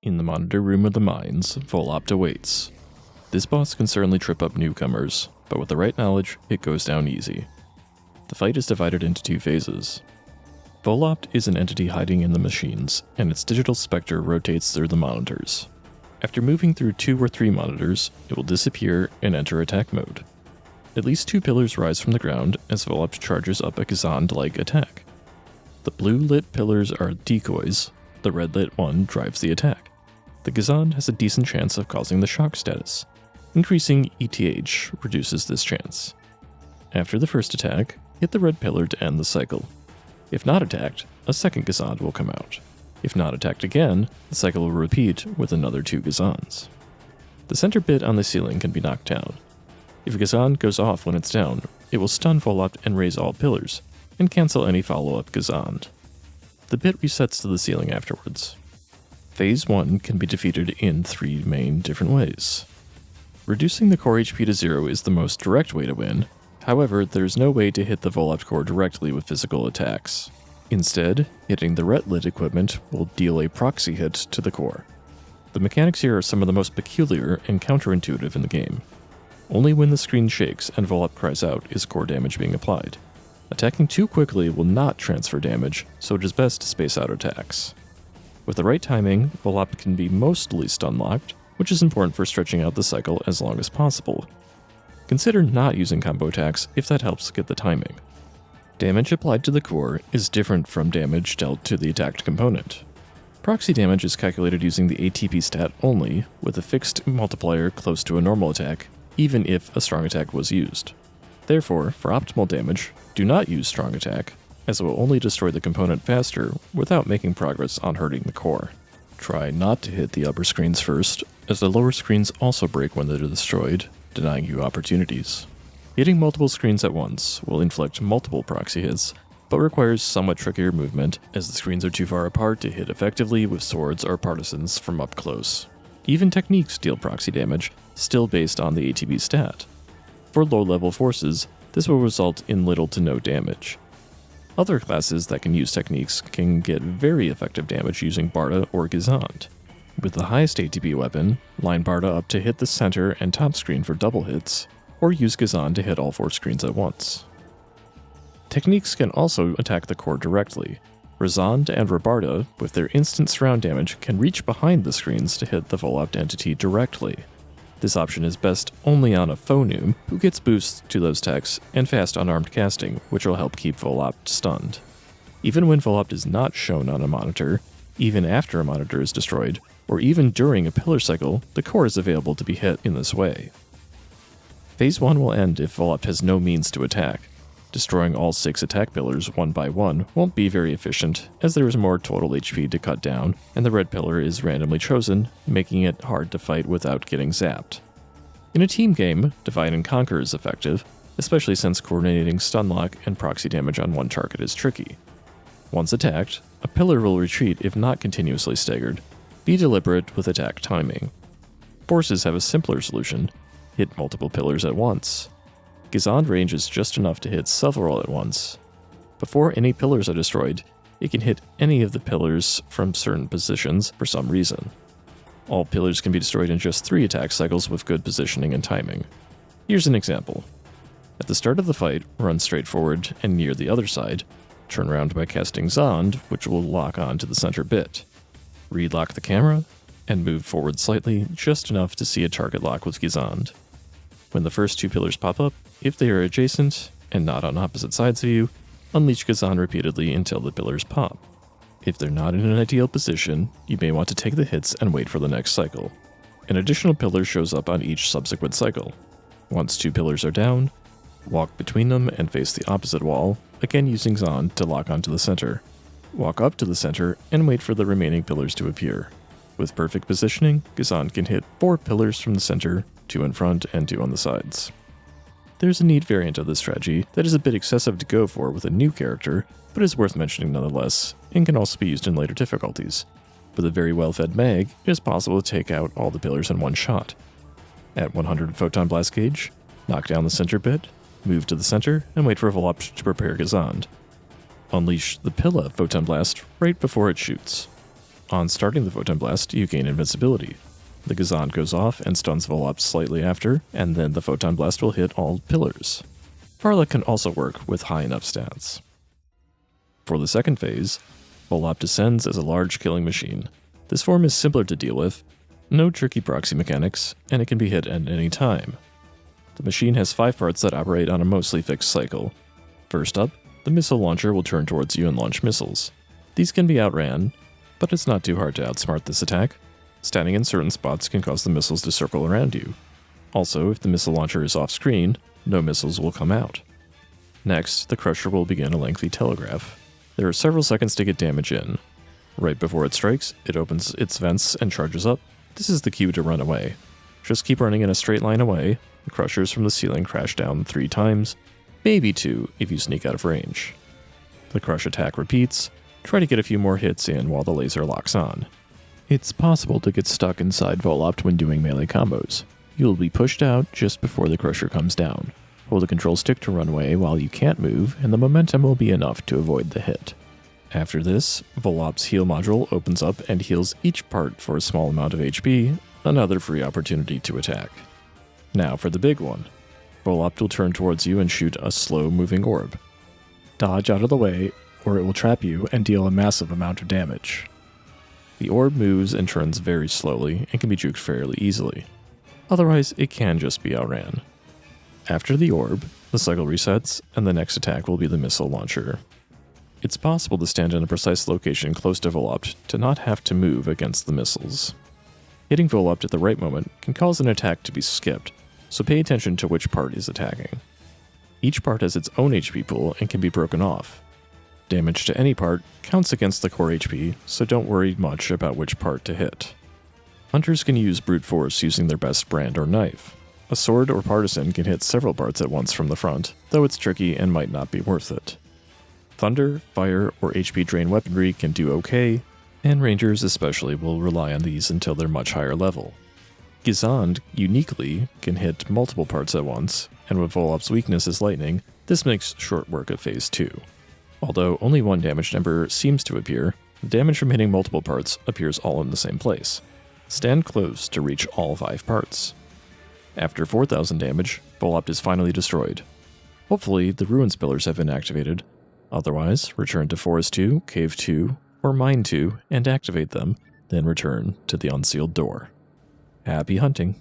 In the monitor room of the mines, Volopt awaits. This boss can certainly trip up newcomers, but with the right knowledge, it goes down easy. The fight is divided into two phases. Volopt is an entity hiding in the machines, and its digital specter rotates through the monitors. After moving through 2 or 3 monitors, it will disappear and enter attack mode. At least 2 pillars rise from the ground as Volopt charges up a Gazond-like attack. The blue-lit pillars are decoys, the red-lit one drives the attack. The Gazond has a decent chance of causing the shock status. Increasing ETH reduces this chance. After the first attack, hit the red pillar to end the cycle. If not attacked, a second Gazond will come out. If not attacked again, the cycle will repeat with another 2 Gazonds. The center bit on the ceiling can be knocked down. If a Gazond goes off when it's down, it will stun Volopt and raise all pillars, and cancel any follow-up Gazond. The bit resets to the ceiling afterwards. Phase 1 can be defeated in 3 main different ways. Reducing the core HP to 0 is the most direct way to win, however, there's no way to hit the Volopt core directly with physical attacks. Instead, hitting the red-lit equipment will deal a proxy hit to the core. The mechanics here are some of the most peculiar and counterintuitive in the game. Only when the screen shakes and Volopt cries out is core damage being applied. Attacking too quickly will not transfer damage, so it is best to space out attacks. With the right timing, Volopt can be mostly stun-locked, which is important for stretching out the cycle as long as possible. Consider not using combo attacks if that helps get the timing. Damage applied to the core is different from damage dealt to the attacked component. Proxy damage is calculated using the ATP stat only, with a fixed multiplier close to a normal attack, even if a strong attack was used. Therefore, for optimal damage, do not use strong attack, as it will only destroy the component faster without making progress on hurting the core. Try not to hit the upper screens first, as the lower screens also break when they're destroyed, denying you opportunities. Hitting multiple screens at once will inflict multiple proxy hits, but requires somewhat trickier movement as the screens are too far apart to hit effectively with swords or partisans from up close. Even techniques deal proxy damage, still based on the ATB stat. For low-level forces, this will result in little to no damage. Other classes that can use techniques can get very effective damage using Barda or Gazond. With the highest ATB weapon, line Barda up to hit the center and top screen for double hits, or use Gazond to hit all 4 screens at once. Techniques can also attack the core directly. Razond and Rabarda, with their instant surround damage, can reach behind the screens to hit the Volopt entity directly. This option is best only on a Phonum, who gets boosts to those techs, and fast unarmed casting, which will help keep Volopt stunned. Even when Volopt is not shown on a monitor, even after a monitor is destroyed, or even during a pillar cycle, the core is available to be hit in this way. Phase 1 will end if Volopt has no means to attack. Destroying all 6 attack pillars one by one won't be very efficient, as there is more total HP to cut down, and the red pillar is randomly chosen, making it hard to fight without getting zapped. In a team game, Divide and Conquer is effective, especially since coordinating stunlock and proxy damage on one target is tricky. Once attacked, a pillar will retreat if not continuously staggered. Be deliberate with attack timing. Forces have a simpler solution: hit multiple pillars at once. Gazond range is just enough to hit several at once. Before any pillars are destroyed, it can hit any of the pillars from certain positions for some reason. All pillars can be destroyed in just 3 attack cycles with good positioning and timing. Here's an example. At the start of the fight, run straight forward and near the other side. Turn around by casting Zond, which will lock on to the center bit. Relock the camera, and move forward slightly, just enough to see a target lock with Gazond. When the first 2 pillars pop up, if they are adjacent and not on opposite sides of you, unleash Gazond repeatedly until the pillars pop. If they're not in an ideal position, you may want to take the hits and wait for the next cycle. An additional pillar shows up on each subsequent cycle. Once 2 pillars are down, walk between them and face the opposite wall, again using Zond to lock onto the center. Walk up to the center and wait for the remaining pillars to appear. With perfect positioning, Gazond can hit 4 pillars from the center, 2 in front and 2 on the sides. There's a neat variant of this strategy that is a bit excessive to go for with a new character, but is worth mentioning nonetheless, and can also be used in later difficulties. With a very well-fed mag, it is possible to take out all the pillars in one shot. At 100 Photon Blast gauge, knock down the center bit, move to the center, and wait for Volopt to prepare Gazond. Unleash the Pilla Photon Blast right before it shoots. On starting the Photon Blast, you gain invincibility. The Gazant goes off and stuns Volop slightly after, and then the Photon Blast will hit all pillars. Varla can also work with high enough stats. For the second phase, Volop descends as a large killing machine. This form is simpler to deal with, no tricky proxy mechanics, and it can be hit at any time. The machine has 5 parts that operate on a mostly fixed cycle. First up, the missile launcher will turn towards you and launch missiles. These can be outran, but it's not too hard to outsmart this attack. Standing in certain spots can cause the missiles to circle around you. Also, if the missile launcher is off-screen, no missiles will come out. Next, the Crusher will begin a lengthy telegraph. There are several seconds to get damage in. Right before it strikes, it opens its vents and charges up. This is the cue to run away. Just keep running in a straight line away. The Crushers from the ceiling crash down 3 times, maybe 2 if you sneak out of range. The Crush attack repeats. Try to get a few more hits in while the laser locks on. It's possible to get stuck inside Volopt when doing melee combos. You'll be pushed out just before the Crusher comes down. Hold the control stick to run away while you can't move, and the momentum will be enough to avoid the hit. After this, Volopt's heal module opens up and heals each part for a small amount of HP, another free opportunity to attack. Now for the big one. Volopt will turn towards you and shoot a slow-moving orb. Dodge out of the way, or it will trap you and deal a massive amount of damage. The orb moves and turns very slowly and can be juked fairly easily. Otherwise, it can just be outran. After the orb, the cycle resets, and the next attack will be the missile launcher. It's possible to stand in a precise location close to Volopt to not have to move against the missiles. Hitting Volopt at the right moment can cause an attack to be skipped, so pay attention to which part is attacking. Each part has its own HP pool and can be broken off. Damage to any part counts against the core HP, so don't worry much about which part to hit. Hunters can use brute force using their best brand or knife. A sword or partisan can hit several parts at once from the front, though it's tricky and might not be worth it. Thunder, fire, or HP drain weaponry can do okay, and rangers especially will rely on these until they're much higher level. Gizand, uniquely, can hit multiple parts at once, and with Volop's weakness as lightning, this makes short work of Phase 2. Although only one damage number seems to appear, the damage from hitting multiple parts appears all in the same place. Stand close to reach all 5 parts. After 4,000 damage, Volopt is finally destroyed. Hopefully, the Ruins pillars have been activated. Otherwise, return to Forest 2, Cave 2, or Mine 2 and activate them, then return to the unsealed door. Happy hunting!